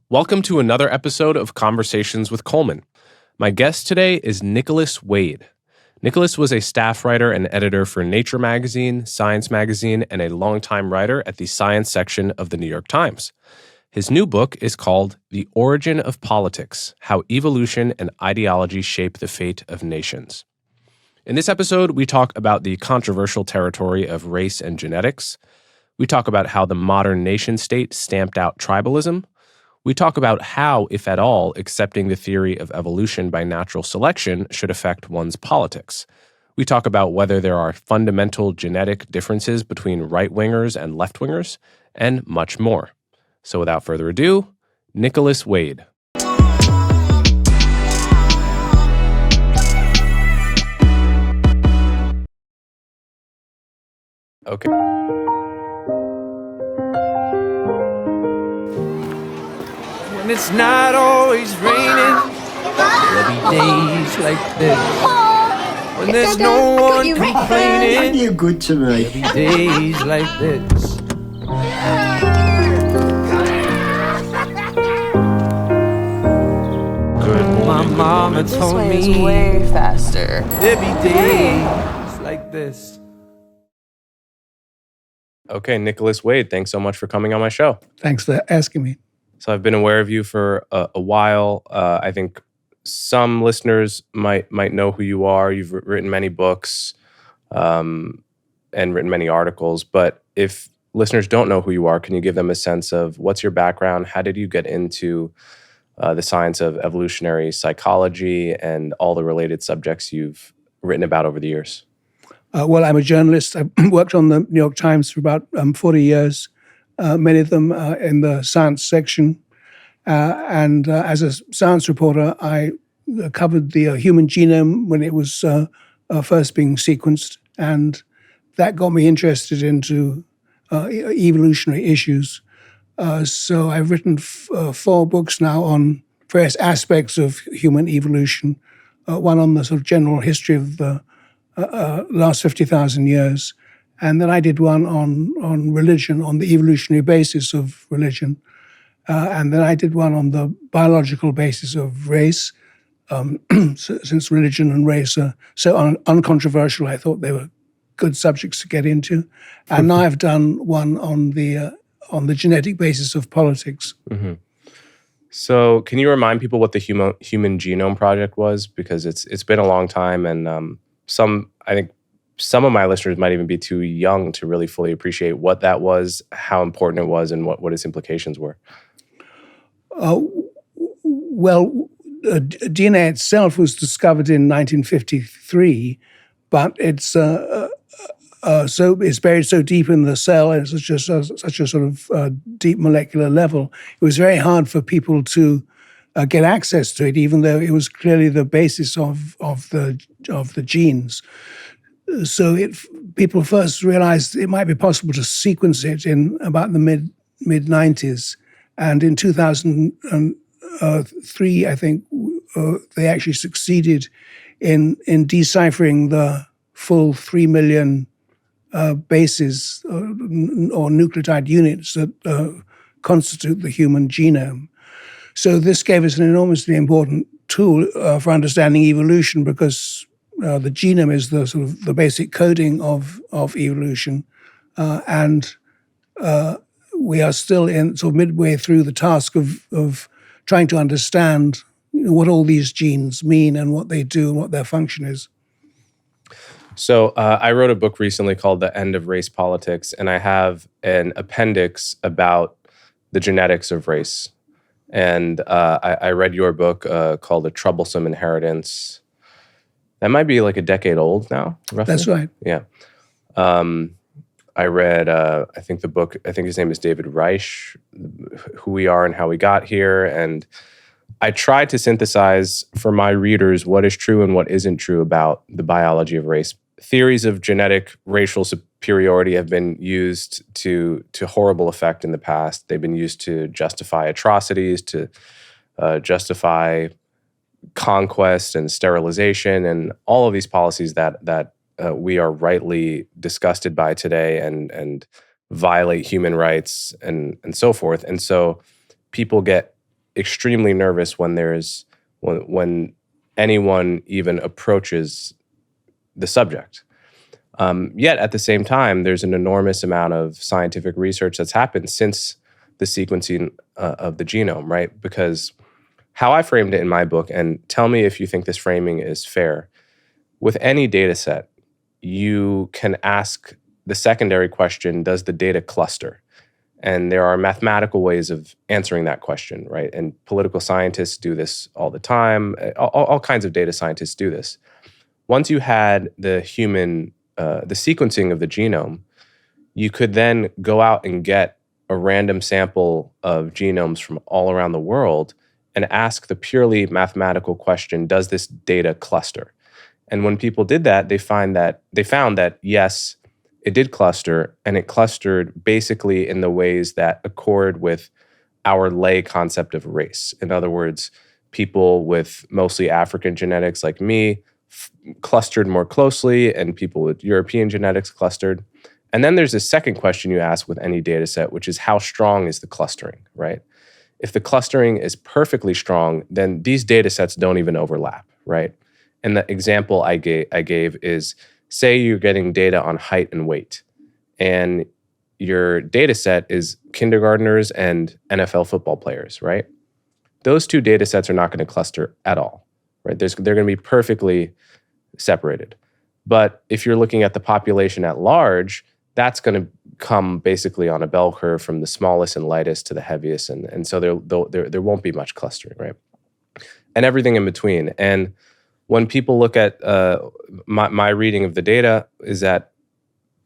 Welcome to another episode of Conversations with Coleman. My guest today is Nicholas Wade. Nicholas was a staff writer and editor for Nature magazine, Science magazine, and a longtime writer at the science section of the New York Times. His new book is called The Origin of Politics: How Evolution and Ideology Shape the Fate of Nations. In this episode, we talk about the controversial territory of race and genetics. We talk about how the modern nation-state stamped out tribalism. We talk about how, if at all, accepting the theory of evolution by natural selection should affect one's politics. We talk about whether there are fundamental genetic differences between right-wingers and left-wingers, and much more. So without further ado, Nicholas Wade. Okay. And it's not always raining. There'll be days like this when there's no one complaining. You're good to me. There'll be days like this. My mama told me This way is way faster. there'll be days like this. Okay, Nicholas Wade, thanks so much for coming on my show. Thanks for asking me. So I've been aware of you for a while. I think some listeners might know who you are. You've written many books and written many articles. But if listeners don't know who you are, can you give them a sense of what's your background? How did you get into the science of evolutionary psychology and all the related subjects you've written about over the years? Well, I'm a journalist. I worked on the New York Times for about 40 years. Many of them in the science section. And as a science reporter, I covered the human genome when it was first being sequenced. And that got me interested into evolutionary issues. So I've written 4 books now on various aspects of human evolution. One on the sort of general history of the last 50,000 years. And then I did one on religion, on the evolutionary basis of religion. And then I did one on the biological basis of race. Since religion and race are so uncontroversial, I thought they were good subjects to get into. And now I've done one on the genetic basis of politics. Mm-hmm. So can you remind people what the Human Genome Project was? Because it's been a long time, and I think some of my listeners might even be too young to really fully appreciate what that was, how important it was, and what its implications were. Well, DNA itself was discovered in 1953, but it's buried so deep in the cell, and it's such a sort of deep molecular level. It was very hard for people to get access to it, even though it was clearly the basis of the genes. So people first realized it might be possible to sequence it in about the mid-90s. And in 2003, I think, they actually succeeded in deciphering the full 3 million bases or nucleotide units that constitute the human genome. So this gave us an enormously important tool for understanding evolution, because the genome is the sort of the basic coding of evolution, and we are still in sort of midway through the task of trying to understand what all these genes mean and what they do and what their function is. So I wrote a book recently called The End of Race Politics, and I have an appendix about the genetics of race. And I read your book called A Troublesome Inheritance. That might be like a decade old now, roughly. That's right. Yeah. I read, I think his name is David Reich, Who We Are and How We Got Here. And I tried to synthesize for my readers what is true and what isn't true about the biology of race. Theories of genetic racial superiority have been used to horrible effect in the past. They've been used to justify atrocities, to justify conquest and sterilization, and all of these policies that we are rightly disgusted by today and violate human rights and so forth. And so people get extremely nervous when when anyone even approaches the subject. Yet at the same time, there's an enormous amount of scientific research that's happened since the sequencing of the genome, right? Because how I framed it in my book, and tell me if you think this framing is fair, with any data set, you can ask the secondary question, does the data cluster? And there are mathematical ways of answering that question, right? And political scientists do this all the time. All kinds of data scientists do this. Once you had the sequencing of the genome, you could then go out and get a random sample of genomes from all around the world and ask the purely mathematical question, does this data cluster? And when people did that, they found that yes, it did cluster, and it clustered basically in the ways that accord with our lay concept of race. In other words, people with mostly African genetics like me clustered more closely, and people with European genetics clustered. And then there's a second question you ask with any data set, which is how strong is the clustering, right? If the clustering is perfectly strong, then these data sets don't even overlap, right? And the example I gave is, say you're getting data on height and weight, and your data set is kindergartners and NFL football players, right? Those two data sets are not going to cluster at all, right? They're going to be perfectly separated. But if you're looking at the population at large, that's going to come basically on a bell curve from the smallest and lightest to the heaviest, and so there won't be much clustering, right? And everything in between. And when people look at my reading of the data, is that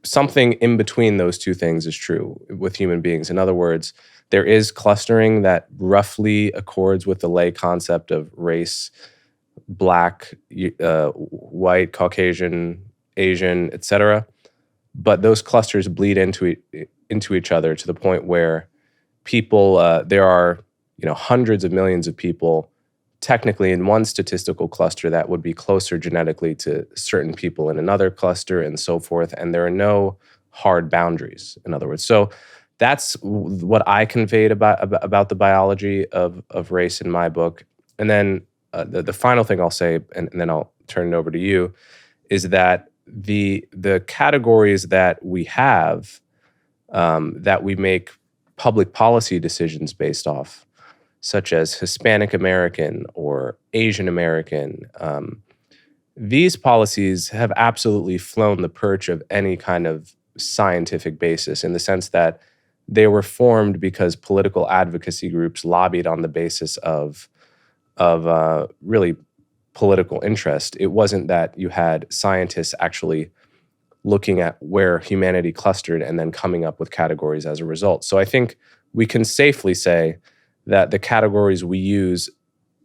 something in between those two things is true with human beings. In other words, there is clustering that roughly accords with the lay concept of race, Black, white, Caucasian, Asian, etc. But those clusters bleed into each other to the point where people, there are hundreds of millions of people technically in one statistical cluster that would be closer genetically to certain people in another cluster and so forth. And there are no hard boundaries, in other words. So that's what I conveyed about the biology of race in my book. And then the final thing I'll say, and then I'll turn it over to you, is that the categories that we have, that we make public policy decisions based off, such as Hispanic American or Asian American, these policies have absolutely flown the perch of any kind of scientific basis, in the sense that they were formed because political advocacy groups lobbied on the basis of really political interest. It wasn't that you had scientists actually looking at where humanity clustered and then coming up with categories as a result. So I think we can safely say that the categories we use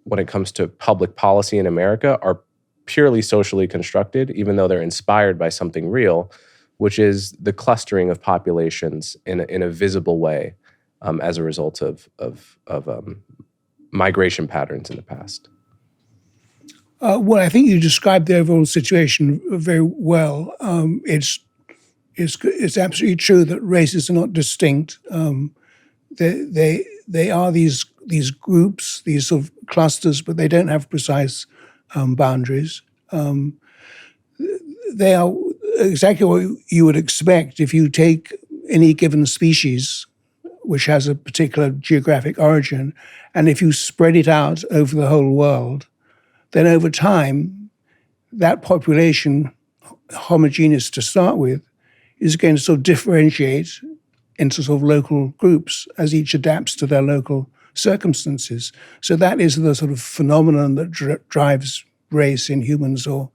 when it comes to public policy in America are purely socially constructed, even though they're inspired by something real, which is the clustering of populations in a visible way, as a result of migration patterns in the past. Well, I think you described the overall situation very well. It's absolutely true that races are not distinct. They are these groups, these sort of clusters, but they don't have precise boundaries. They are exactly what you would expect if you take any given species, which has a particular geographic origin, and if you spread it out over the whole world, then over time, that population, homogeneous to start with, is going to sort of differentiate into sort of local groups as each adapts to their local circumstances. So that is the sort of phenomenon that drives race in humans or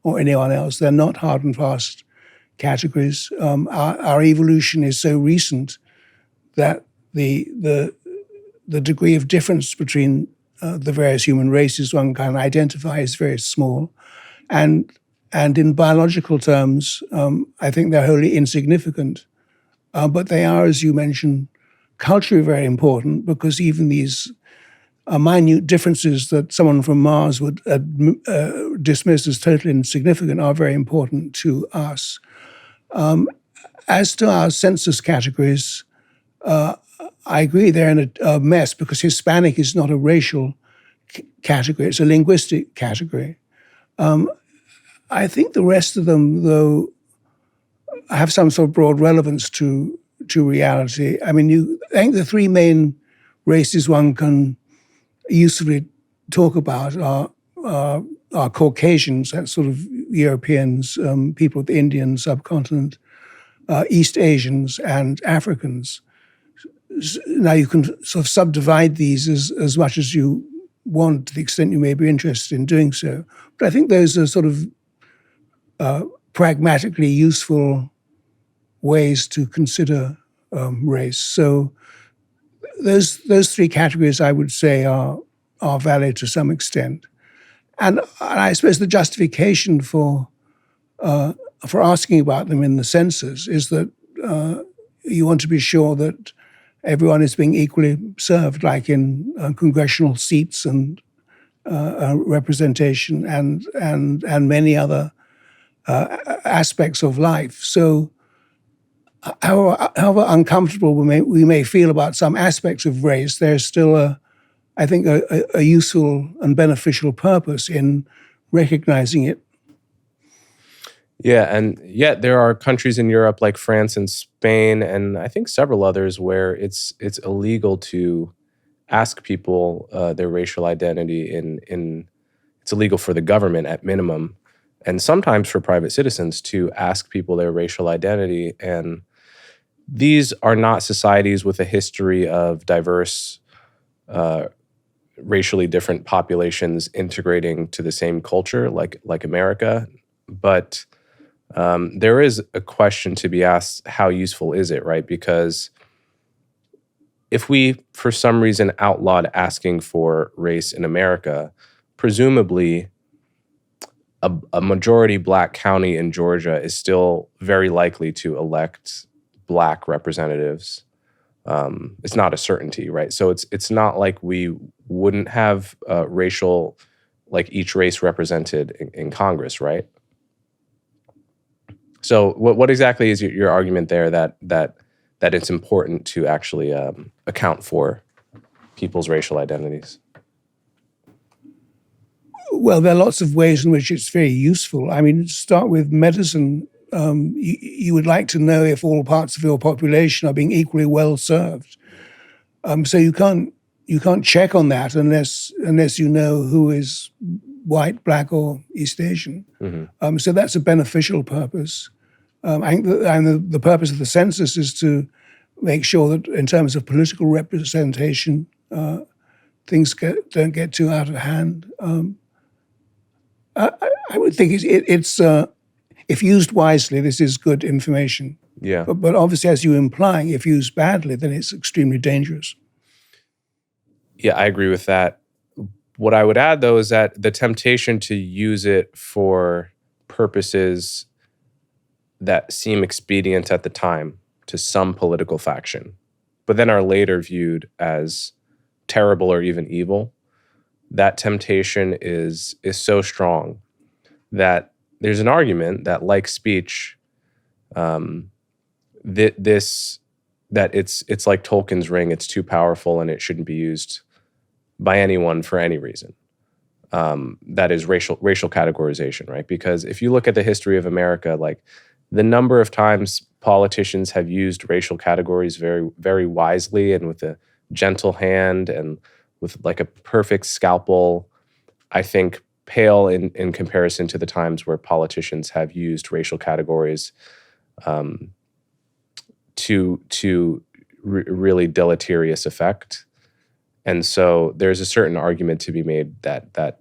anyone else. They're not hard and fast categories. Our evolution is so recent that the degree of difference between the various human races one can identify is very small. And in biological terms, I think they're wholly insignificant. But they are, as you mentioned, culturally very important, because even these minute differences that someone from Mars would dismiss as totally insignificant are very important to us. As to our census categories, I agree they're in a mess because Hispanic is not a racial category; it's a linguistic category. I think the rest of them, though, have some sort of broad relevance to reality. I mean, I think the three main races one can usefully talk about are Caucasians, that's sort of Europeans, people of the Indian subcontinent, East Asians, and Africans. Now you can sort of subdivide these as much as you want to the extent you may be interested in doing so. But I think those are sort of pragmatically useful ways to consider race. So those three categories, I would say, are valid to some extent. And I suppose the justification for asking about them in the census is that you want to be sure that everyone is being equally served, like in congressional seats and representation and many other aspects of life. So however uncomfortable we may feel about some aspects of race, there's still I think a useful and beneficial purpose in recognizing it. Yeah, and yet there are countries in Europe like France and Spain, and I think several others, where it's illegal to ask people their racial identity. It's illegal for the government at minimum, and sometimes for private citizens to ask people their racial identity. And these are not societies with a history of diverse, racially different populations integrating to the same culture like America, but there is a question to be asked: how useful is it, right? Because if we, for some reason, outlawed asking for race in America, presumably a majority Black county in Georgia is still very likely to elect Black representatives. It's not a certainty, right? So it's not like we wouldn't have racial, like each race represented in Congress, right? So what exactly is your argument there that it's important to actually account for people's racial identities? Well, there are lots of ways in which it's very useful. I mean, to start with medicine, you would like to know if all parts of your population are being equally well served. So you can't check on that unless you know who is white, Black, or East Asian. Mm-hmm. So that's a beneficial purpose. I think the purpose of the census is to make sure that in terms of political representation, things don't get too out of hand. I would think it's if used wisely, this is good information. Yeah. But obviously, as you're implying, if used badly, then it's extremely dangerous. Yeah, I agree with that. What I would add, though, is that the temptation to use it for purposes that seem expedient at the time to some political faction, but then are later viewed as terrible or even evil, that temptation is so strong that there's an argument that, like speech, that it's like Tolkien's ring. It's too powerful and it shouldn't be used by anyone for any reason. That is racial categorization, right? Because if you look at the history of America, like the number of times politicians have used racial categories very, very wisely and with a gentle hand and with like a perfect scalpel, I think pale in comparison to the times where politicians have used racial categories to really deleterious effect. And so there's a certain argument to be made that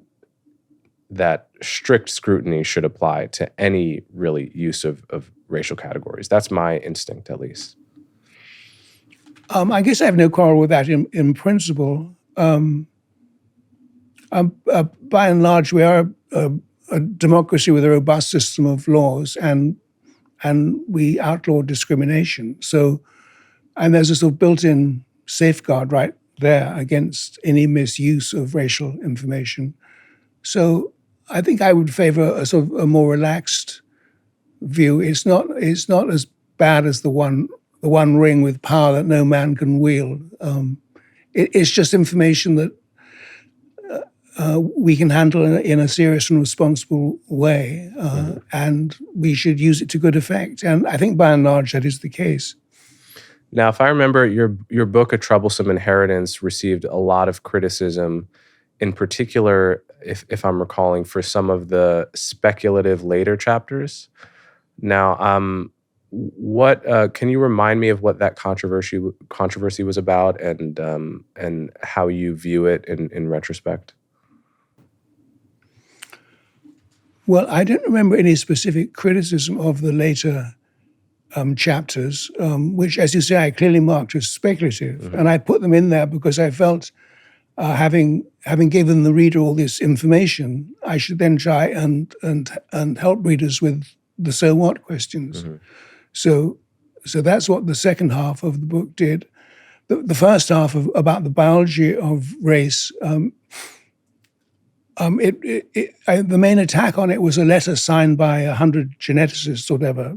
strict scrutiny should apply to any really use of racial categories. That's my instinct, at least. I guess I have no quarrel with that in principle. By and large, we are a democracy with a robust system of laws, and we outlaw discrimination. So, and there's a sort of built-in safeguard right there against any misuse of racial information. So, I think I would favor a sort of a more relaxed view. It's not as bad as the one the one ring with power that no man can wield. It's just information that we can handle in a serious and responsible way, and we should use it to good effect. And I think by and large that is the case. Now, if I remember, your book, A Troublesome Inheritance, received a lot of criticism, in particular, if I'm recalling, for some of the speculative later chapters. Now, what can you remind me of what that controversy was about, and how you view it in retrospect? Well, I don't remember any specific criticism of the later chapters, which, as you say, I clearly marked as speculative, and I put them in there because I felt, having given the reader all this information, I should then try and help readers with the so what questions. So that's what the second half of the book did. The first half about the biology of race. The main attack on it was a letter signed by 100 geneticists or whatever,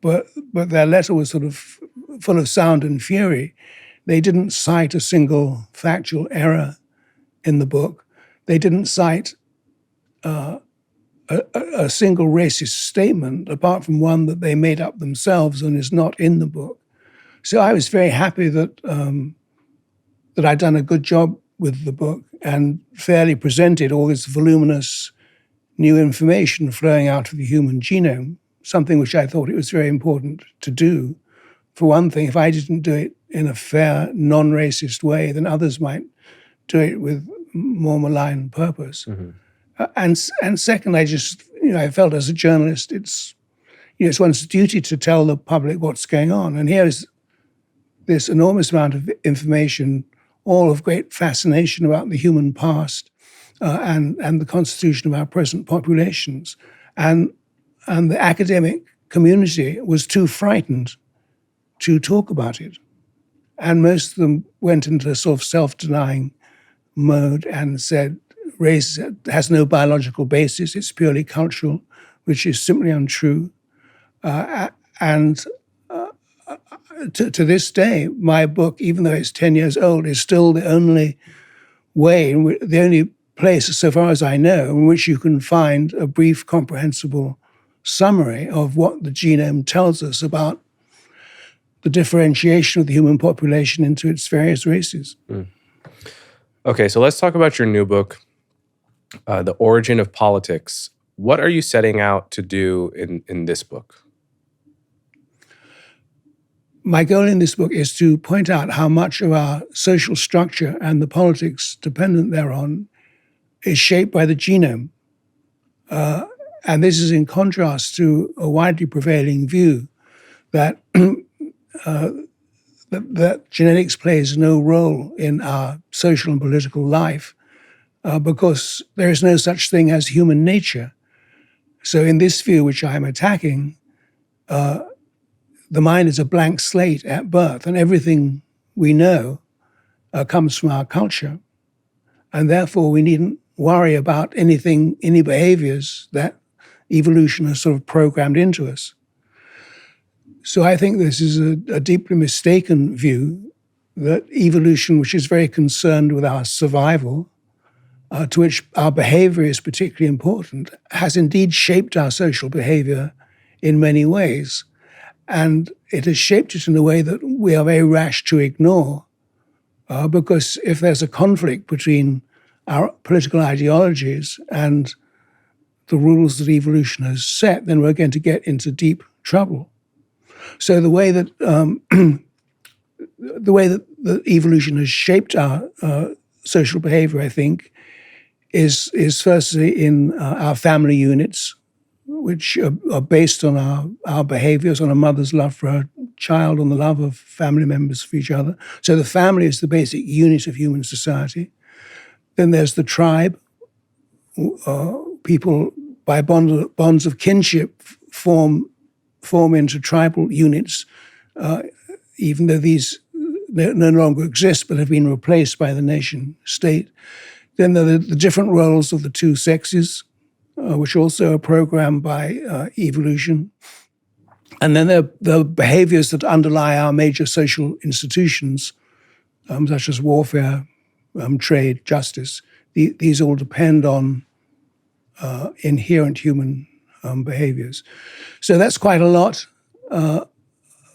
but their letter was sort of full of sound and fury. They didn't cite a single factual error in the book. They didn't cite a single racist statement, apart from one that they made up themselves and is not in the book. So I was very happy that I'd done a good job with the book and fairly presented all this voluminous new information flowing out of the human genome, something which I thought it was very important to do. For one thing, if I didn't do it in a fair, non-racist way, then others might do it with more malign purpose. And second, I felt as a journalist, it's one's duty to tell the public what's going on. And here is this enormous amount of information, all of great fascination about the human past and the constitution of our present populations. And the academic community was too frightened to talk about it. And most of them went into a sort of self-denying mode and said, race has no biological basis, it's purely cultural, which is simply untrue. To this day, my book, even though it's 10 years old, is still the only way, the only place, so far as I know, in which you can find a brief, comprehensible summary of what the genome tells us about the differentiation of the human population into its various races. Okay, so let's talk about your new book, The Origin of Politics. What are you setting out to do in this book? My goal in this book is to point out how much of our social structure and the politics dependent thereon is shaped by the genome. And this is in contrast to a widely prevailing view that that genetics plays no role in our social and political life because there is no such thing as human nature. So in this view, which I'm attacking, the mind is a blank slate at birth, and everything we know comes from our culture. And therefore, we needn't worry about any behaviors that evolution has sort of programmed into us. So I think this is a deeply mistaken view that evolution, which is very concerned with our survival, to which our behavior is particularly important, has indeed shaped our social behavior in many ways. And it has shaped it in a way that we are very rash to ignore, because if there's a conflict between our political ideologies and the rules that evolution has set, then we're going to get into deep trouble. So the way that the evolution has shaped our social behavior, I think, is firstly in our family units, which are based on our behaviors, on a mother's love for her child, on the love of family members for each other. So the family is the basic unit of human society. Then there's the tribe. People, by bonds of kinship, form into tribal units, even though these no longer exist but have been replaced by the nation state. Then there are the different roles of the two sexes, which also are programmed by evolution. And then the behaviors that underlie our major social institutions, such as warfare, trade, justice. These all depend on inherent human behaviors. So that's quite a lot.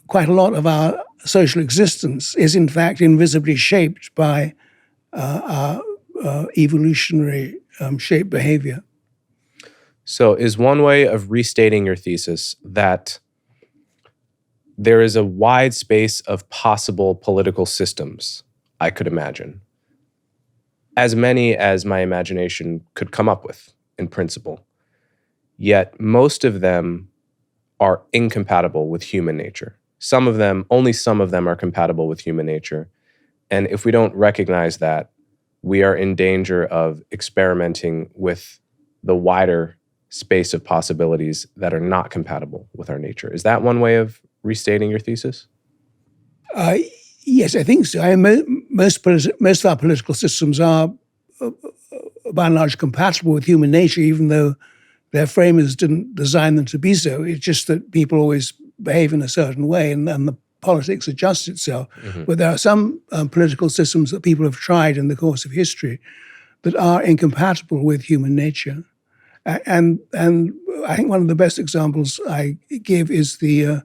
Quite a lot of our social existence is, in fact, invisibly shaped by our evolutionary shaped behavior. So is one way of restating your thesis that there is a wide space of possible political systems, I could imagine, as many as my imagination could come up with in principle, yet most of them are incompatible with human nature. Only some of them are compatible with human nature. And if we don't recognize that, we are in danger of experimenting with the wider space of possibilities that are not compatible with our nature. Is that one way of restating your thesis? Yes, I think so. Most of our political systems are, by and large, compatible with human nature, even though their framers didn't design them to be so. It's just that people always behave in a certain way, and the politics adjusts itself. Mm-hmm. But there are some political systems that people have tried in the course of history that are incompatible with human nature. And I think one of the best examples I give is the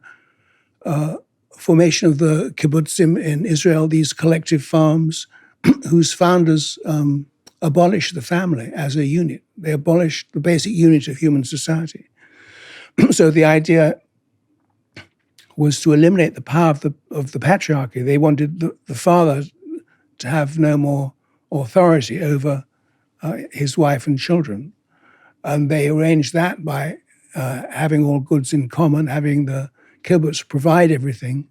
formation of the kibbutzim in Israel, these collective farms whose founders abolished the family as a unit. They abolished the basic unit of human society. So the idea was to eliminate the power of the patriarchy. They wanted the father to have no more authority over his wife and children. And they arranged that by having all goods in common, having the kibbutz provide everything,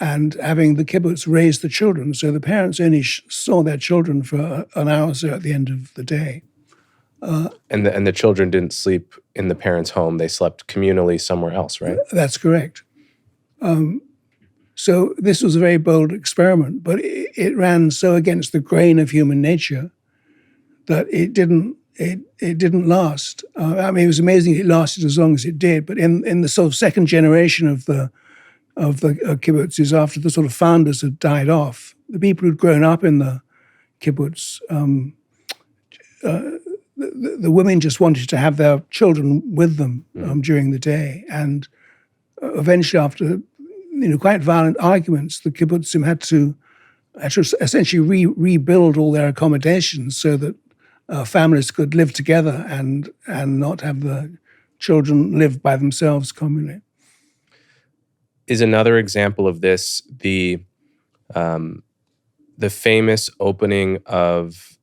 and having the kibbutz raise the children. So the parents only saw their children for an hour or so at the end of the day. And the children didn't sleep in the parents' home. They slept communally somewhere else, right? That's correct. So this was a very bold experiment, but it ran so against the grain of human nature that it didn't last. I mean, it was amazing it lasted as long as it did. But in the sort of second generation of the kibbutzes, after the sort of founders had died off, the people who'd grown up in the kibbutz, the women just wanted to have their children with them during the day, and eventually, after quite violent arguments, the kibbutzim had to essentially rebuild all their accommodations so that families could live together and not have the children live by themselves communally. Is another example of this the famous opening of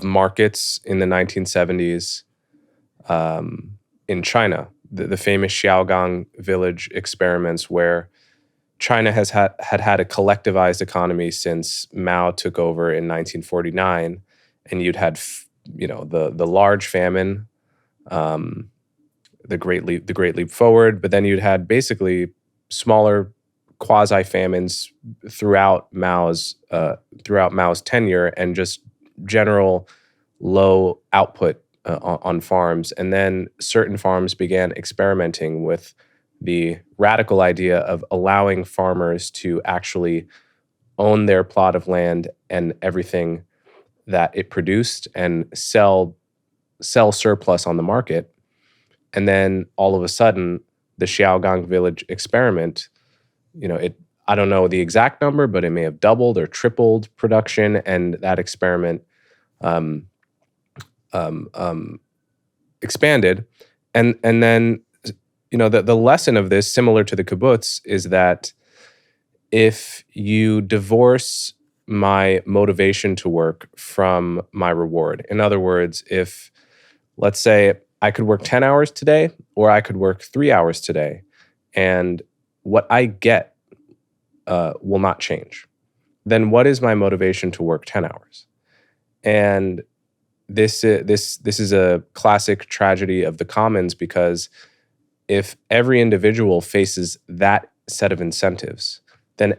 markets in the 1970s in China, the famous Xiaogang village experiments, where China has had a collectivized economy since Mao took over in 1949, and you'd had the large famine, the Great Leap Forward, but then you'd had basically smaller quasi-famines throughout Mao's tenure, and just general low output on farms. And then certain farms began experimenting with the radical idea of allowing farmers to actually own their plot of land and everything that it produced and sell surplus on the market. And then all of a sudden, the Xiaogang village experiment, I don't know the exact number, but it may have doubled or tripled production, and that experiment expanded. And then, the lesson of this, similar to the kibbutz, is that if you divorce my motivation to work from my reward, in other words, if, let's say, I could work 10 hours today, or I could work 3 hours today, and what I get will not change, then what is my motivation to work 10 hours? And this is a classic tragedy of the commons, because if every individual faces that set of incentives, then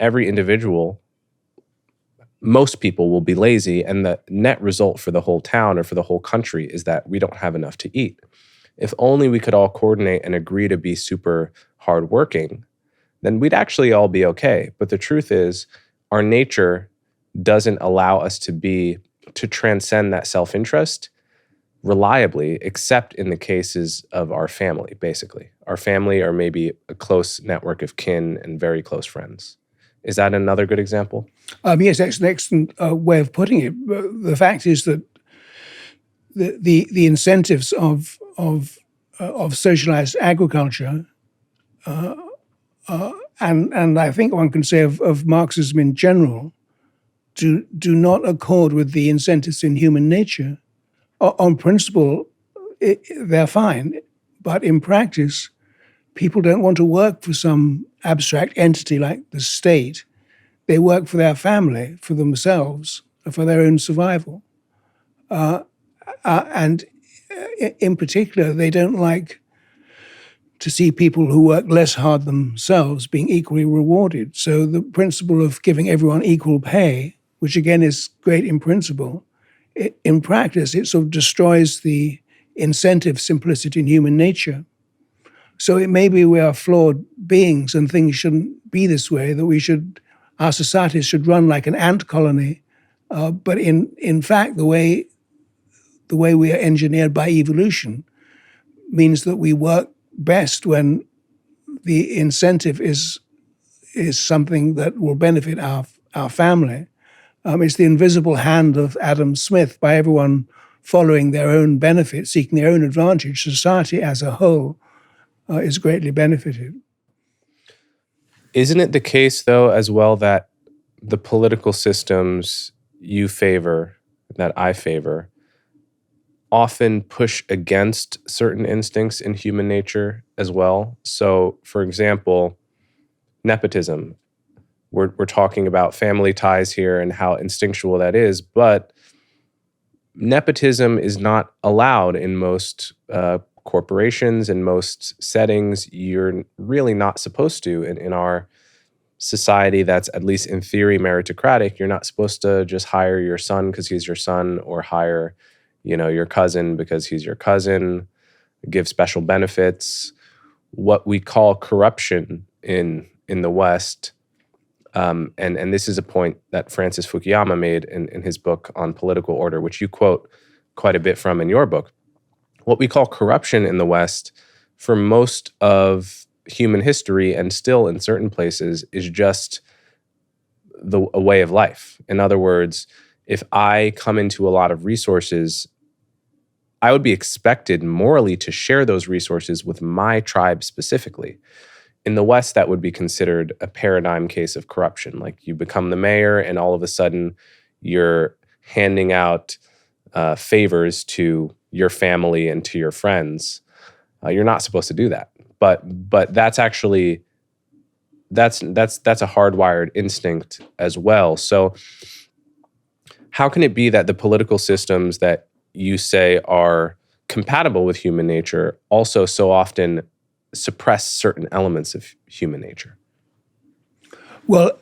most people will be lazy, and the net result for the whole town or for the whole country is that we don't have enough to eat. If only we could all coordinate and agree to be super hardworking, then we'd actually all be okay. But the truth is, our nature doesn't allow us to transcend that self-interest reliably, except in the cases of our family, basically. Our family or maybe a close network of kin and very close friends. Is that another good example? Yes, that's an excellent way of putting it. The fact is that the incentives of socialized agriculture, and I think one can say of Marxism in general, do not accord with the incentives in human nature. On principle, they're fine, but in practice, people don't want to work for some abstract entity like the state. They work for their family, for themselves, for their own survival. And in particular, they don't like to see people who work less hard themselves being equally rewarded. So the principle of giving everyone equal pay, which again is great in principle, in practice, it sort of destroys the incentive simplicity in human nature. So it may be we are flawed beings and things shouldn't be this way, that our societies should run like an ant colony. But in fact, the way we are engineered by evolution means that we work best when the incentive is something that will benefit our family. It's the invisible hand of Adam Smith. By everyone following their own benefit, seeking their own advantage, society as a whole is greatly benefited. Isn't it the case, though, as well, that the political systems you favor, that I favor, often push against certain instincts in human nature as well? So, for example, nepotism. We're talking about family ties here and how instinctual that is, but nepotism is not allowed in most corporations, in most settings. You're really not supposed to. In our society that's, at least in theory, meritocratic, you're not supposed to just hire your son because he's your son, or hire, your cousin because he's your cousin, give special benefits. What we call corruption in the West, and this is a point that Francis Fukuyama made in his book on political order, which you quote quite a bit from in your book. What we call corruption in the West, for most of human history and still in certain places, is just a way of life. In other words, if I come into a lot of resources, I would be expected morally to share those resources with my tribe specifically. In the West, that would be considered a paradigm case of corruption. Like, you become the mayor and all of a sudden you're handing out favors to your family and to your friends. You're not supposed to do that. But that's actually, that's a hardwired instinct as well. So how can it be that the political systems that you say are compatible with human nature also so often suppress certain elements of human nature? Well,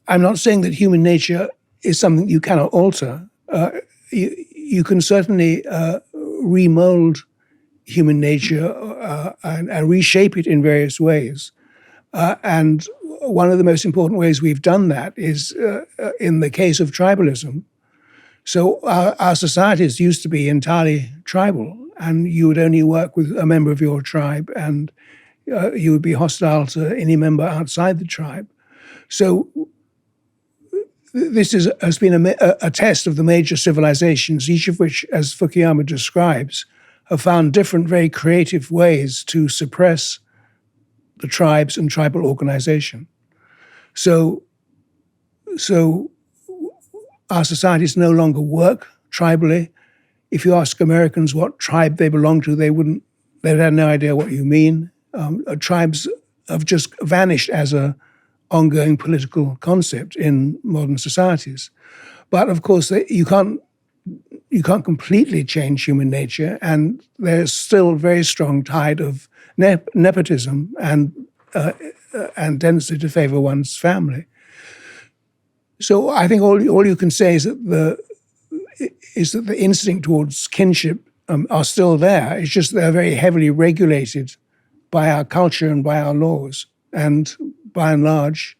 I'm not saying that human nature is something you cannot alter. You can certainly remold human nature and reshape it in various ways. And one of the most important ways we've done that is in the case of tribalism. So our societies used to be entirely tribal, and you would only work with a member of your tribe, and you would be hostile to any member outside the tribe. So this has been a test of the major civilizations, each of which, as Fukuyama describes, have found different, very creative ways to suppress the tribes and tribal organization. So our societies no longer work tribally. If you ask Americans what tribe they belong to, they'd have no idea what you mean. Tribes have just vanished as an ongoing political concept in modern societies. But of course, you can't completely change human nature, and there's still a very strong tide of nepotism and tendency to favor one's family. So I think all you can say is that the instinct towards kinship are still there. It's just they're very heavily regulated by our culture and by our laws. And by and large,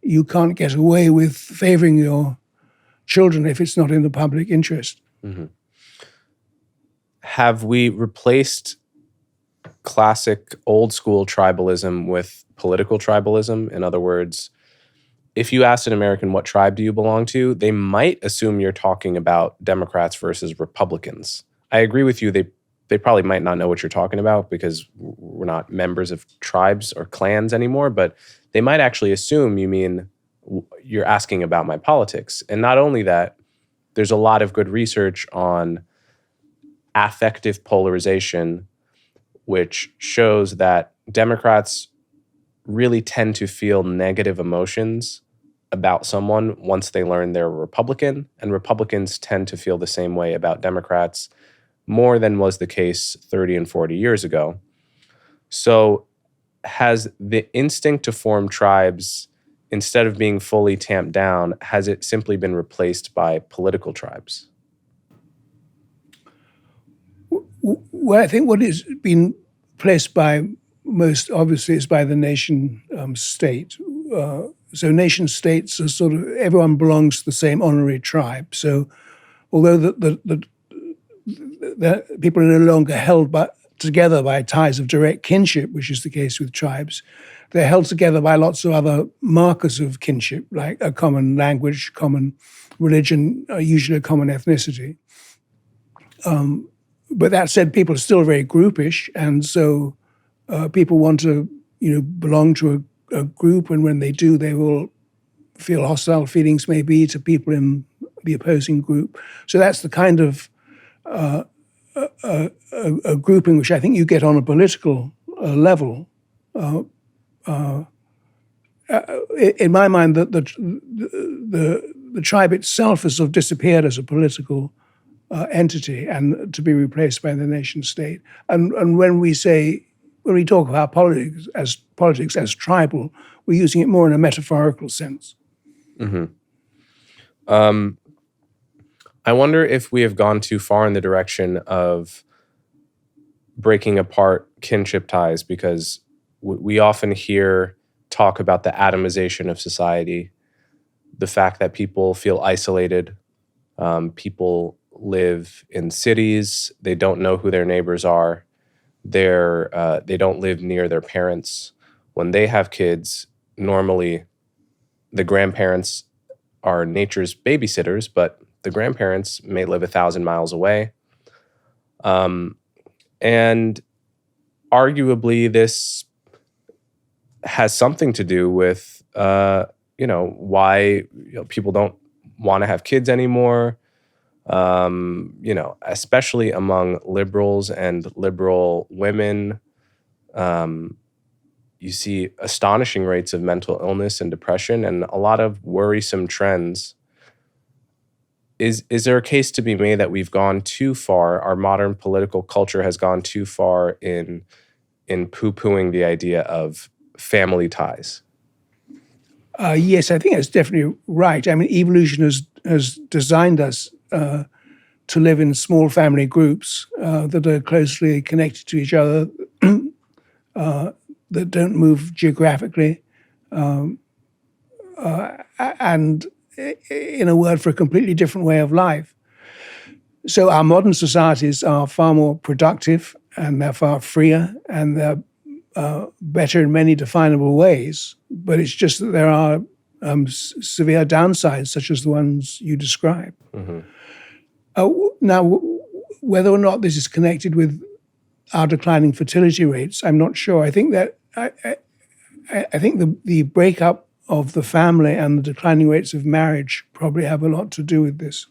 you can't get away with favoring your children if it's not in the public interest. Mm-hmm. Have we replaced classic old school tribalism with political tribalism? In other words, if you asked an American what tribe do you belong to, they might assume you're talking about Democrats versus Republicans. I agree with you. They probably might not know what you're talking about because we're not members of tribes or clans anymore, but they might actually assume you mean you're asking about my politics. And not only that, there's a lot of good research on affective polarization, which shows that Democrats really tend to feel negative emotions about someone once they learn they're a Republican, and Republicans tend to feel the same way about Democrats more than was the case 30 and 40 years ago. So has the instinct to form tribes, instead of being fully tamped down, has it simply been replaced by political tribes? Well, I think what has been placed by most obviously is by the nation state. So nation states are sort of, everyone belongs to the same honorary tribe. So although the people are no longer held together by ties of direct kinship, which is the case with tribes, they're held together by lots of other markers of kinship, like a common language, common religion, usually a common ethnicity. But that said, people are still very groupish, and so people want to, belong to a group, and when they do, they will feel hostile feelings maybe to people in the opposing group. So that's the kind of a grouping which I think you get on a political level. In my mind, the tribe itself has sort of disappeared as a political entity and to be replaced by the nation state. And when we talk about politics as tribal, we're using it more in a metaphorical sense. Mm-hmm. I wonder if we have gone too far in the direction of breaking apart kinship ties, because we often hear talk about the atomization of society, the fact that people feel isolated, people live in cities, they don't know who their neighbors are, they don't live near their parents. When they have kids, normally the grandparents are nature's babysitters, but the grandparents may live 1,000 miles away. And arguably this has something to do with, why people don't want to have kids anymore. Especially among liberals and liberal women, you see astonishing rates of mental illness and depression and a lot of worrisome trends. Is there a case to be made that we've gone too far, our modern political culture has gone too far in poo-pooing the idea of family ties? Yes, I think that's definitely right. I mean, evolution has designed us to live in small family groups that are closely connected to each other, that don't move geographically, and in a word, for a completely different way of life. So our modern societies are far more productive, and they're far freer, and they're better in many definable ways. But it's just that there are severe downsides, such as the ones you describe. Mm-hmm. Now, whether or not this is connected with our declining fertility rates, I'm not sure. I think that I think the breakup of the family and the declining rates of marriage probably have a lot to do with this.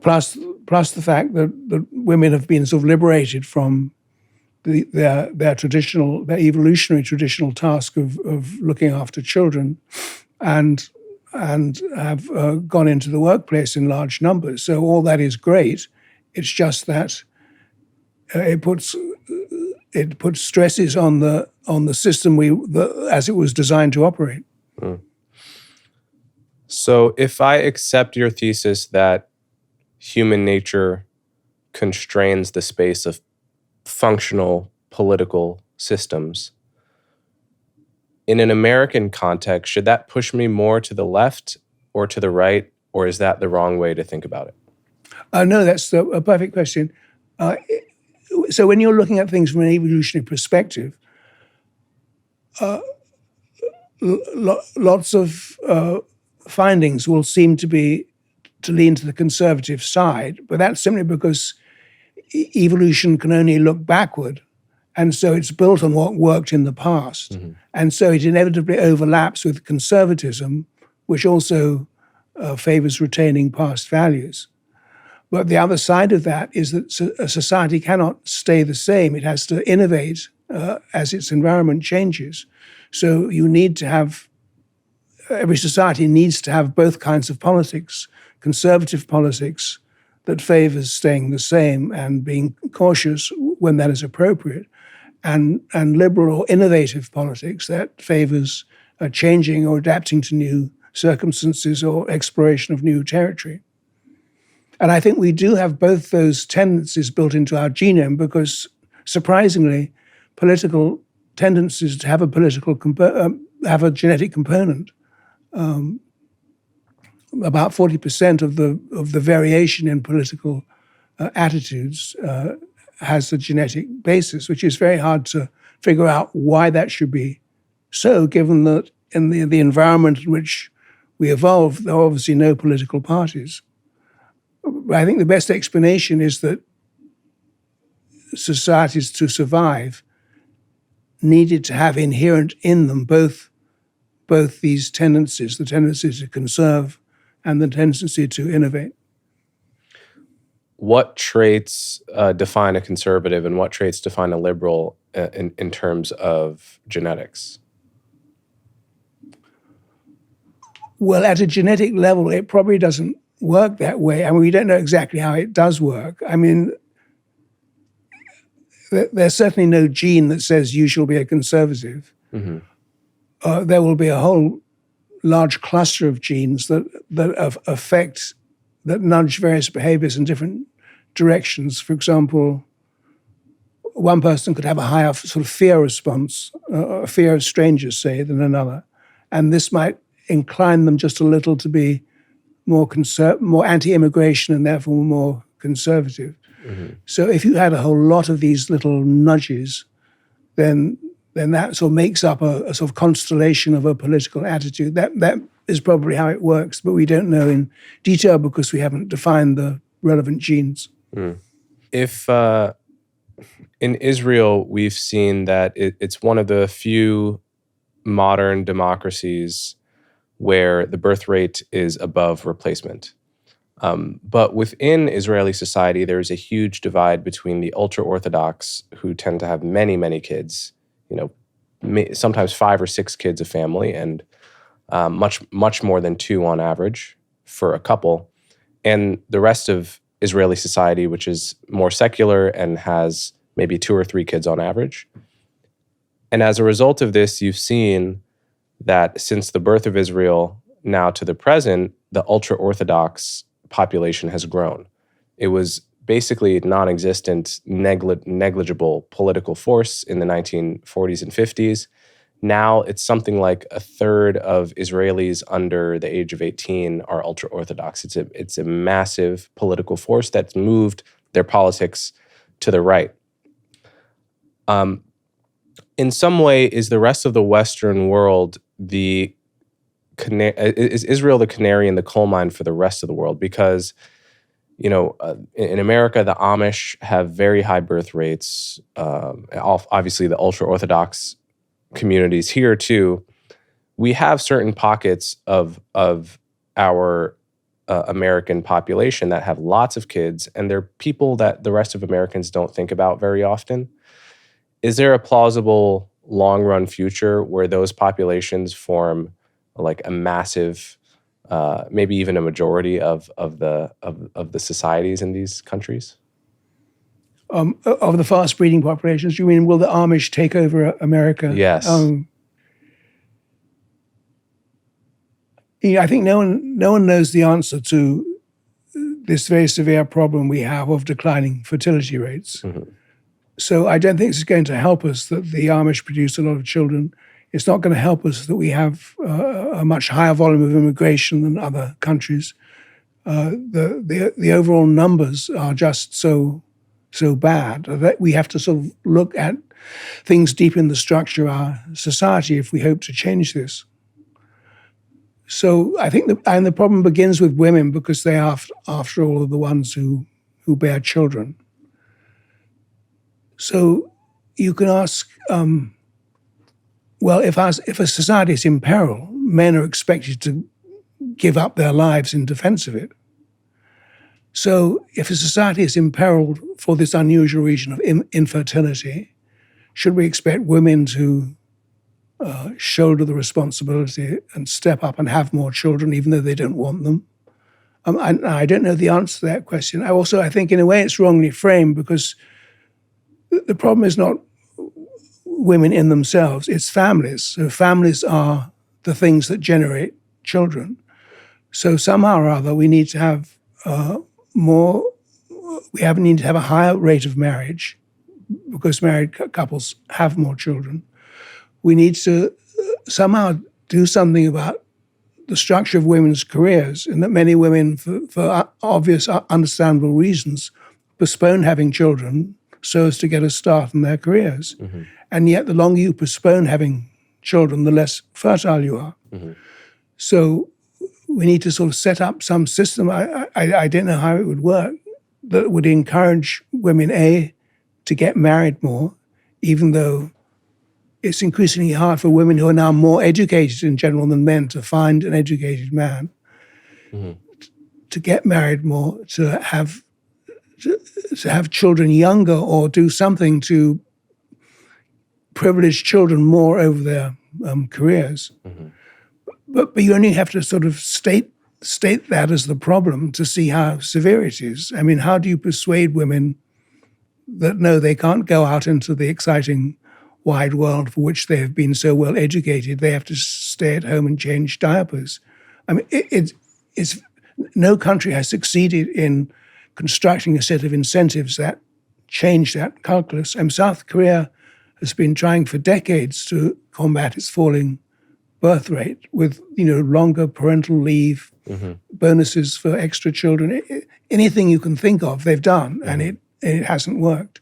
Plus the fact that women have been sort of liberated from their evolutionary traditional task of looking after children, and have gone into the workplace in large numbers. So all that is great. It's just that it puts stresses on the system as it was designed to operate. Mm. So if I accept your thesis that human nature constrains the space of functional political systems. In an American context, should that push me more to the left or to the right, or is that the wrong way to think about it? No, that's a perfect question. So when you're looking at things from an evolutionary perspective, lots of findings will seem to lean to the conservative side, but that's simply because evolution can only look backward. And so it's built on what worked in the past. Mm-hmm. And so it inevitably overlaps with conservatism, which also favors retaining past values. But the other side of that is that a society cannot stay the same. It has to innovate as its environment changes. So you need to have, every society needs to have both kinds of politics, conservative politics that favors staying the same and being cautious when that is appropriate, and liberal or innovative politics that favors changing or adapting to new circumstances or exploration of new territory. And I think we do have both those tendencies built into our genome because, surprisingly, political tendencies to have a have a genetic component. About 40% of the variation in political attitudes has a genetic basis, which is very hard to figure out why that should be so, given that in the environment in which we evolved, there are obviously no political parties. I think the best explanation is that societies to survive needed to have inherent in them both these tendencies, the tendency to conserve and the tendency to innovate. What traits define a conservative and what traits define a liberal in terms of genetics? Well, at a genetic level, it probably doesn't work that way. I mean, we don't know exactly how it does work. I mean, there's certainly no gene that says you shall be a conservative. Mm-hmm. There will be a whole large cluster of genes that nudge various behaviors in different directions. For example, one person could have a higher sort of fear response, a fear of strangers, say, than another. And this might incline them just a little to be more anti-immigration and therefore more conservative. Mm-hmm. So if you had a whole lot of these little nudges, then that sort of makes up a sort of constellation of a political attitude. That is probably how it works, but we don't know in detail because we haven't defined the relevant genes. Mm. If in Israel, we've seen that it's one of the few modern democracies where the birth rate is above replacement. But within Israeli society, there is a huge divide between the ultra-Orthodox, who tend to have many, many kids, sometimes 5 or 6 kids a family, and much more than 2 on average for a couple, and the rest of Israeli society, which is more secular and has maybe 2 or 3 kids on average. And as a result of this, you've seen that since the birth of Israel now to the present, the ultra-Orthodox population has grown. It was basically non-existent, negligible political force in the 1940s and 50s. Now it's something like a third of Israelis under the age of 18 are ultra-Orthodox. It's a massive political force that's moved their politics to the right. In some way, is the rest of the Western world is Israel the canary in the coal mine for the rest of the world? Because, in America, the Amish have very high birth rates. Obviously, the ultra-Orthodox communities here too. We have certain pockets of our American population that have lots of kids, and they're people that the rest of Americans don't think about very often. Is there a plausible long-run future where those populations form like a massive, maybe even a majority of the societies in these countries? Of the fast breeding populations, you mean will the Amish take over America? Yes. I think no one knows the answer to this very severe problem we have of declining fertility rates. So I don't think it's going to help us that the Amish produce a lot of children. It's not going to help us that we have a much higher volume of immigration than other countries. The overall numbers are just so bad that we have to sort of look at things deep in the structure of our society if we hope to change this. So I think the problem begins with women because they are, after all, the ones who bear children. So you can ask, well, if a society is in peril, men are expected to give up their lives in defense of it. So if a society is imperiled for this unusual reason of infertility, should we expect women to shoulder the responsibility and step up and have more children even though they don't want them? I don't know the answer to that question. I think in a way it's wrongly framed because the problem is not women in themselves, it's families. So families are the things that generate children. So somehow or other we need to have need to have a higher rate of marriage because married couples have more children. We need to somehow do something about the structure of women's careers, and that many women, for obvious, understandable reasons, postpone having children so as to get a start in their careers. And yet the longer you postpone having children, the less fertile you are. So we need to sort of set up some system, I don't know how it would work, that would encourage women, A, to get married more, even though it's increasingly hard for women who are now more educated in general than men to find an educated man, to get married more, to have children younger or do something to privilege children more over their careers. But you only have to sort of state that as the problem to see how severe it is. I mean, how do you persuade women that no, they can't go out into the exciting wide world for which they have been so well educated? They have to stay at home and change diapers. I mean, it's no country has succeeded in constructing a set of incentives that change that calculus. And South Korea has been trying for decades to combat its falling birth rate with, longer parental leave, bonuses for extra children. Anything you can think of, they've done, and it hasn't worked.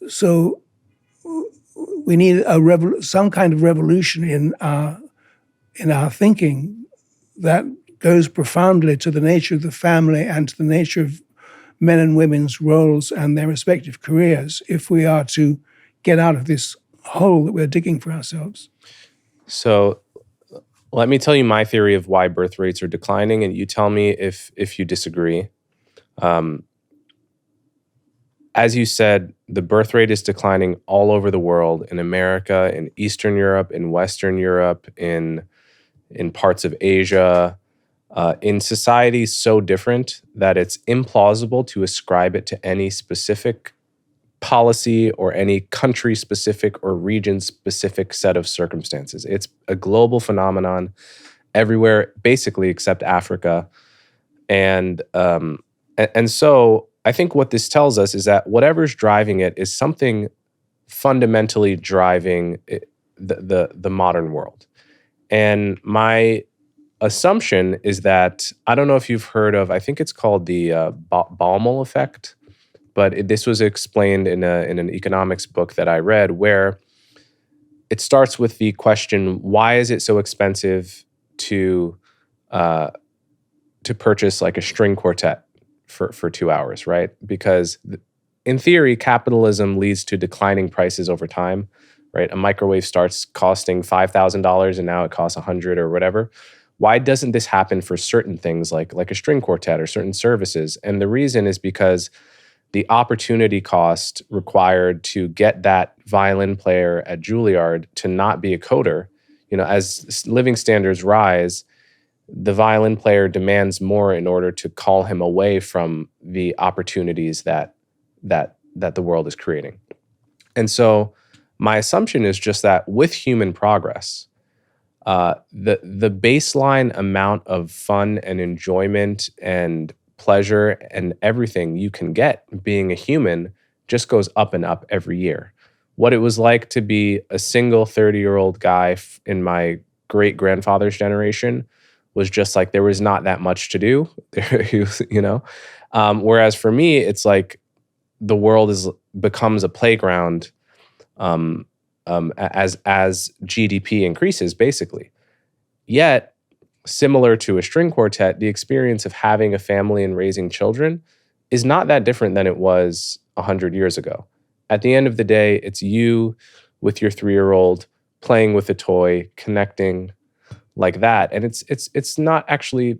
So we need some kind of revolution in our thinking that goes profoundly to the nature of the family and to the nature of men and women's roles and their respective careers if we are to get out of this hole that we're digging for ourselves. So let me tell you my theory of why birth rates are declining, and you tell me if you disagree. As you said, the birth rate is declining all over the world, in America, in Eastern Europe, in Western Europe, in parts of Asia, in societies so different that it's implausible to ascribe it to any specific policy or any country-specific or region-specific set of circumstances. It's a global phenomenon everywhere, basically, except Africa. And so I think what this tells us is that whatever's driving it is something fundamentally driving the modern world. And my assumption is that, I don't know if you've heard of, I think it's called the Baumol effect, but this was explained in an economics book that I read, where it starts with the question, why is it so expensive to purchase like a string quartet for 2 hours, right? Because in theory, capitalism leads to declining prices over time, right? A microwave starts costing $5,000 and now it costs $100 or whatever. Why doesn't this happen for certain things like a string quartet or certain services? And the reason is because the opportunity cost required to get that violin player at Juilliard to not be a coder, as living standards rise, the violin player demands more in order to call him away from the opportunities that the world is creating. And so my assumption is just that with human progress, the baseline amount of fun and enjoyment and pleasure and everything you can get being a human just goes up and up every year. What it was like to be a single 30-year-old guy in my great-grandfather's generation was just like there was not that much to do. Whereas for me, it's like the world becomes a playground as GDP increases, basically. Yet, similar to a string quartet, the experience of having a family and raising children is not that different than it was 100 years ago. At the end of the day, it's you with your 3-year-old playing with a toy, connecting like that. And it's not actually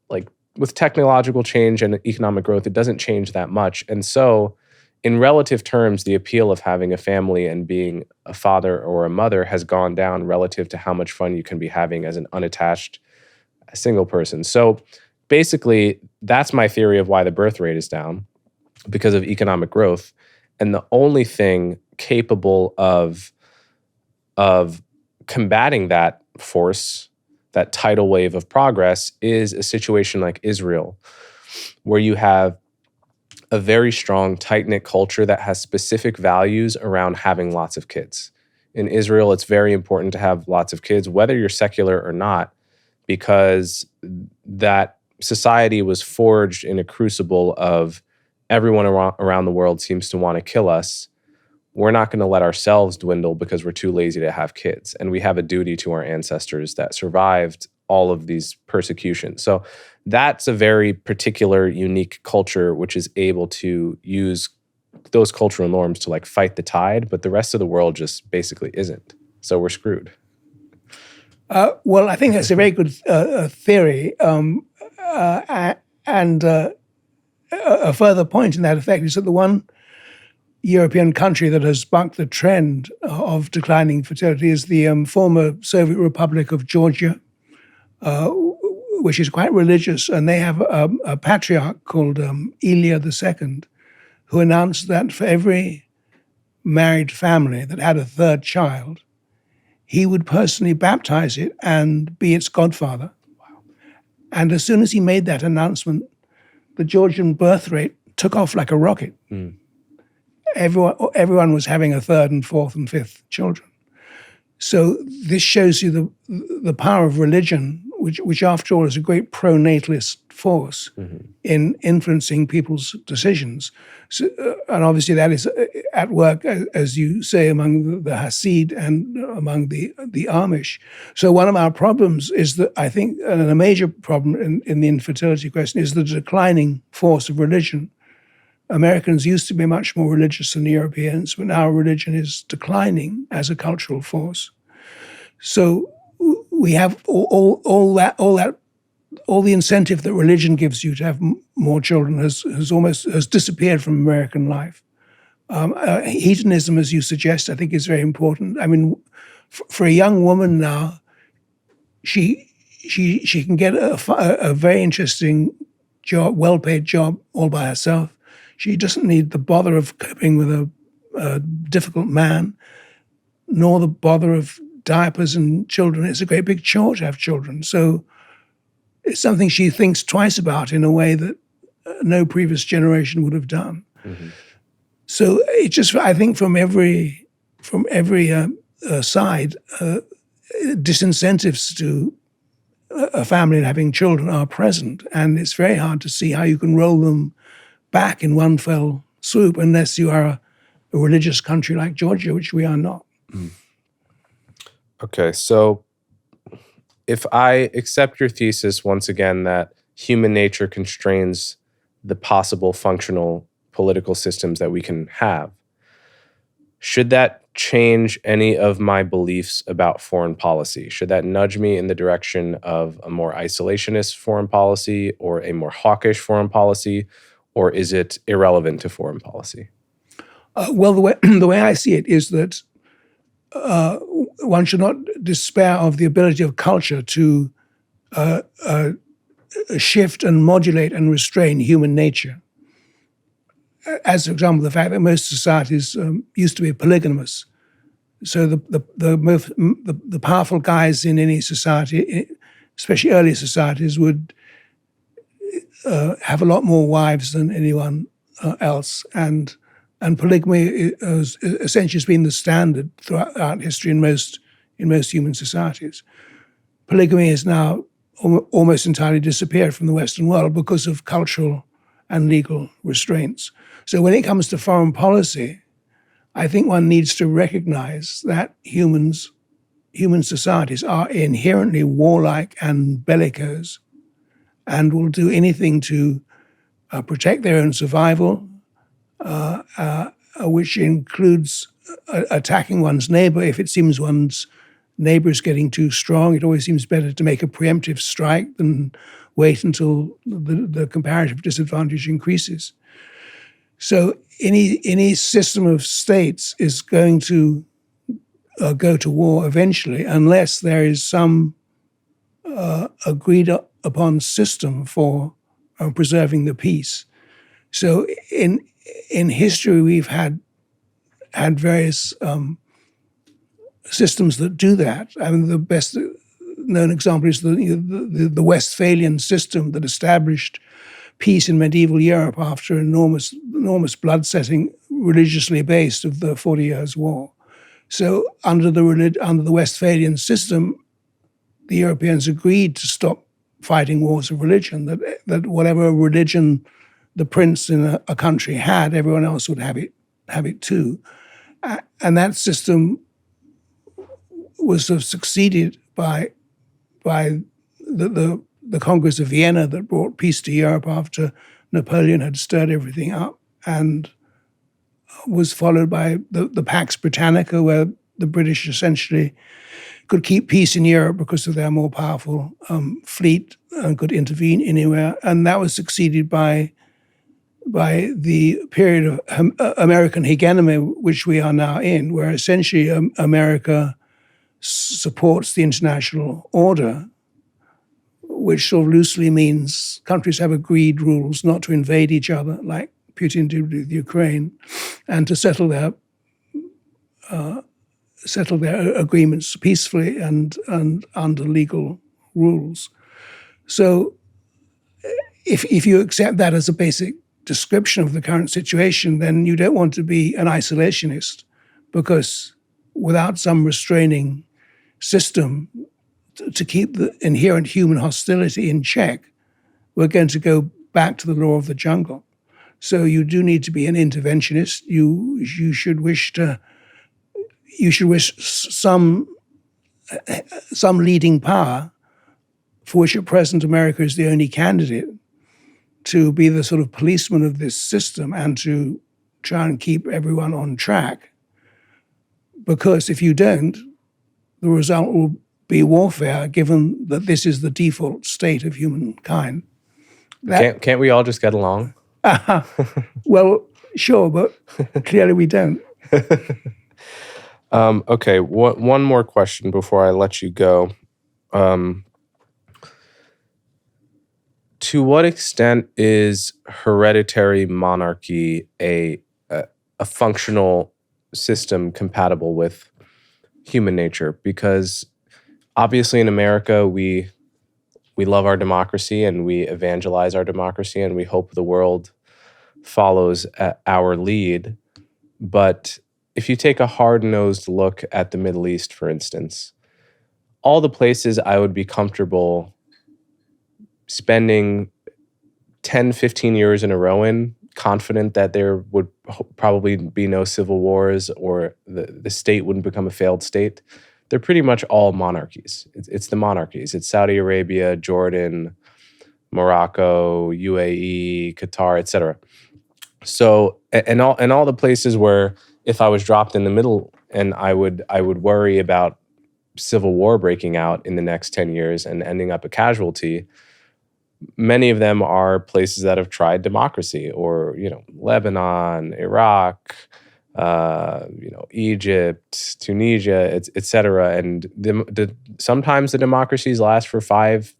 like with technological change and economic growth, it doesn't change that much. And so in relative terms, the appeal of having a family and being a father or a mother has gone down relative to how much fun you can be having as an unattached single person. So basically, that's my theory of why the birth rate is down, because of economic growth. And the only thing capable of combating that force, that tidal wave of progress, is a situation like Israel, where you have a very strong, tight-knit culture that has specific values around having lots of kids. In Israel, it's very important to have lots of kids, whether you're secular or not, because that society was forged in a crucible of everyone around the world seems to want to kill us. We're not going to let ourselves dwindle because we're too lazy to have kids. And we have a duty to our ancestors that survived all of these persecutions. So that's a very particular, unique culture which is able to use those cultural norms to like fight the tide, but the rest of the world just basically isn't. So we're screwed. Well, I think that's a very good theory. And a further point in that effect is that the one European country that has bucked the trend of declining fertility is the former Soviet Republic of Georgia, which is quite religious. And they have a patriarch called Ilya II, who announced that for every married family that had a third child, he would personally baptize it and be its godfather. Wow. And as soon as he made that announcement, the Georgian birth rate took off like a rocket. Mm. Everyone was having a third and fourth and fifth children. So this shows you the power of religion, which after all is a great pronatalist force in influencing people's decisions. So, and obviously that is at work, as you say, among the Hasid and among the Amish. So one of our problems is that I think, and a major problem in the infertility question, is the declining force of religion. Americans used to be much more religious than Europeans, but now religion is declining as a cultural force. So we have all the incentive that religion gives you to have more children has disappeared from American life. Hedonism, as you suggest, I think is very important. I mean, for a young woman now, she can get a very interesting job, well-paid job all by herself. She doesn't need the bother of coping with a difficult man, nor the bother of diapers and children. It's a great big chore to have children. So it's something she thinks twice about in a way that no previous generation would have done. Mm-hmm. So it just, I think, from every side, disincentives to a family and having children are present, and it's very hard to see how you can roll them back in one fell swoop unless you are a religious country like Georgia, which we are not. Mm. Okay, so if I accept your thesis once again that human nature constrains the possible functional political systems that we can have, should that change any of my beliefs about foreign policy? Should that nudge me in the direction of a more isolationist foreign policy or a more hawkish foreign policy, or is it irrelevant to foreign policy? Well, the way I see it is that one should not despair of the ability of culture to shift and modulate and restrain human nature. As, for example, the fact that most societies used to be polygamous. So the powerful guys in any society, especially early societies, would have a lot more wives than anyone else, and polygamy has essentially been the standard throughout history in most human societies. Polygamy has now almost entirely disappeared from the Western world because of cultural and legal restraints. So when it comes to foreign policy, I think one needs to recognize that human societies are inherently warlike and bellicose, and will do anything to protect their own survival, which includes attacking one's neighbor if it seems one's neighbor is getting too strong. It always seems better to make a preemptive strike than wait until the comparative disadvantage increases. So any system of states is going to go to war eventually, unless there is some agreed upon system for preserving the peace. So in history, we've had various systems that do that. I mean, the best known example is the Westphalian system that established peace in medieval Europe after enormous bloodsetting, religiously based, of the 40 Years' War. So under the Westphalian system, the Europeans agreed to stop fighting wars of religion, that whatever religion the prince in a country had, everyone else would have it too. And that system was sort of succeeded by the Congress of Vienna that brought peace to Europe after Napoleon had stirred everything up, and was followed by the Pax Britannica, where the British essentially could keep peace in Europe because of their more powerful fleet and could intervene anywhere. And that was succeeded by the period of American hegemony, which we are now in, where essentially America supports the international order, which sort of loosely means countries have agreed rules not to invade each other, like Putin did with Ukraine, and to settle their agreements peacefully and under legal rules. So if you accept that as a basic description of the current situation, then you don't want to be an isolationist, because without some restraining system to keep the inherent human hostility in check, we're going to go back to the law of the jungle. So you do need to be an interventionist. You should wish some leading power, for which at present America is the only candidate, to be the sort of policeman of this system and to try and keep everyone on track. Because if you don't, the result will be warfare, given that this is the default state of humankind. Can't we all just get along? Well, sure, but clearly we don't. Okay, one more question before I let you go. To what extent is hereditary monarchy a functional system compatible with human nature? Because obviously in America, we love our democracy and we evangelize our democracy and we hope the world follows our lead. But if you take a hard-nosed look at the Middle East, for instance, all the places I would be comfortable spending 10, 15 years in a row in, confident that there would probably be no civil wars or the state wouldn't become a failed state, they're pretty much all monarchies. It's the monarchies. It's Saudi Arabia, Jordan, Morocco, UAE, Qatar, etc. So, and all the places where if I was dropped in the middle and I would worry about civil war breaking out in the next 10 years and ending up a casualty, many of them are places that have tried democracy, or, Lebanon, Iraq, Egypt, Tunisia, etc. And sometimes the democracies last for 5-10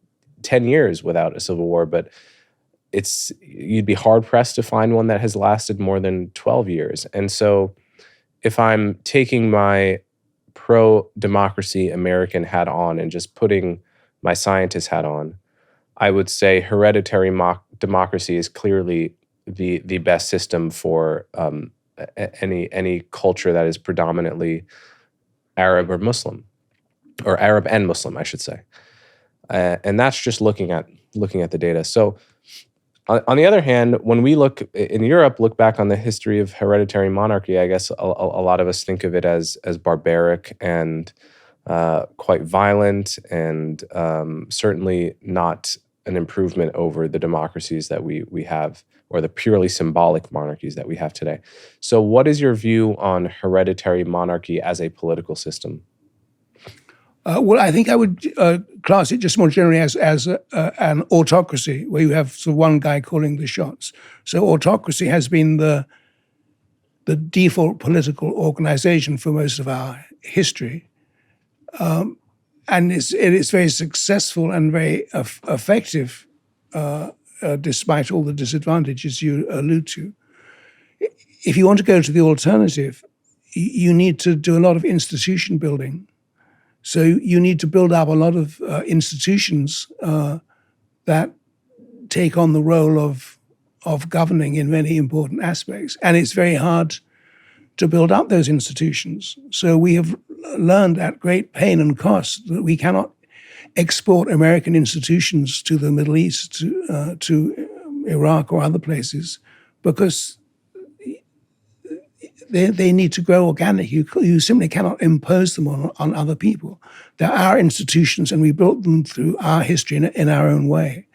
years without a civil war, but you'd be hard pressed to find one that has lasted more than 12 years. And so if I'm taking my pro-democracy American hat on and just putting my scientist hat on, I would say hereditary democracy is clearly the best system for any culture that is predominantly Arab or Muslim, or Arab and Muslim, I should say. And that's just looking at the data. So on the other hand, when we look in Europe, look back on the history of hereditary monarchy, I guess a lot of us think of it as barbaric and quite violent, and certainly not an improvement over the democracies that we have, or the purely symbolic monarchies that we have today. So what is your view on hereditary monarchy as a political system? Well, I think I would class it just more generally as an autocracy, where you have sort of one guy calling the shots. So autocracy has been the default political organization for most of our history. And it's very successful and very effective, despite all the disadvantages you allude to. If you want to go to the alternative, you need to do a lot of institution building. So you need to build up a lot of institutions that take on the role of governing in many important aspects. And it's very hard to build up those institutions. So we have learned at great pain and cost that we cannot export American institutions to the Middle East, to Iraq or other places, because they need to grow organically. You simply cannot impose them on other people. They're our institutions, and we built them through our history in our own way.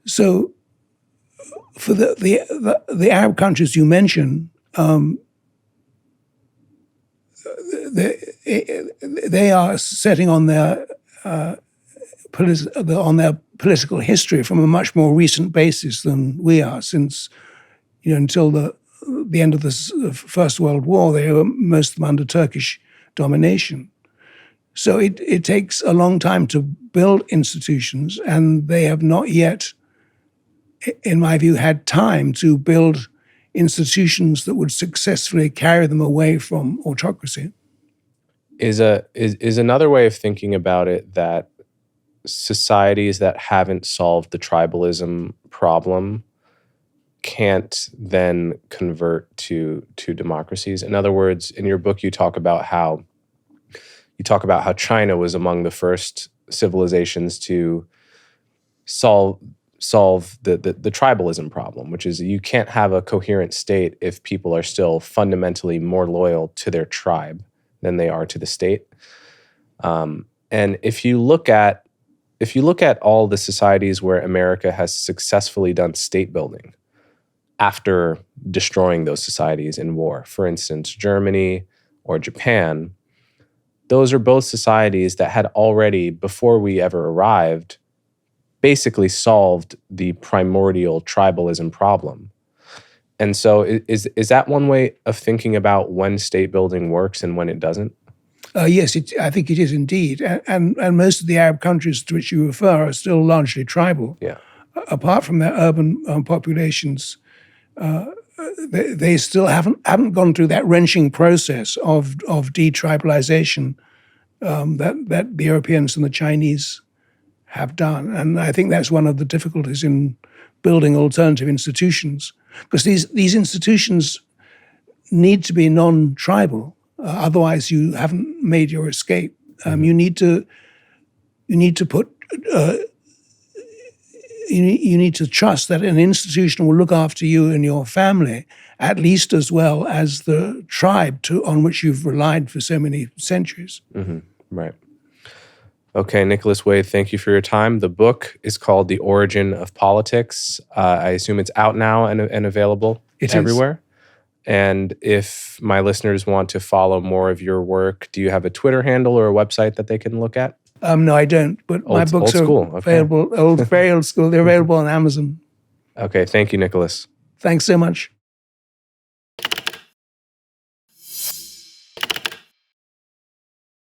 So for the Arab countries you mentioned, they are setting on their political history from a much more recent basis than we are, since until the end of the First World War, they were most of them under Turkish domination. So it takes a long time to build institutions, and they have not yet, in my view, had time to build institutions that would successfully carry them away from autocracy. Is another way of thinking about it that societies that haven't solved the tribalism problem can't then convert to democracies? In other words, in your book, you talk about how China was among the first civilizations to solve the tribalism problem, which is you can't have a coherent state if people are still fundamentally more loyal to their tribe than they are to the state. And if you look at all the societies where America has successfully done state building after destroying those societies in war, for instance, Germany or Japan, those are both societies that had already, before we ever arrived, basically solved the primordial tribalism problem. And so is that one way of thinking about when state building works and when it doesn't? Yes, I think it is indeed. And most of the Arab countries to which you refer are still largely tribal. Yeah. Apart from their urban populations, they still haven't gone through that wrenching process of detribalization that the Europeans and the Chinese have done. And I think that's one of the difficulties in building alternative institutions, because these institutions need to be non-tribal. Otherwise, you haven't made your escape. You need to put. You need to trust that an institution will look after you and your family at least as well as the tribe on which you've relied for so many centuries. Mm-hmm. Right. Okay, Nicholas Wade, thank you for your time. The book is called The Origin of Politics. I assume it's out now and available everywhere. And if my listeners want to follow more of your work, do you have a Twitter handle or a website that they can look at? No, I don't. But my books are available. Very old school. They're available on Amazon. Okay, thank you, Nicholas. Thanks so much.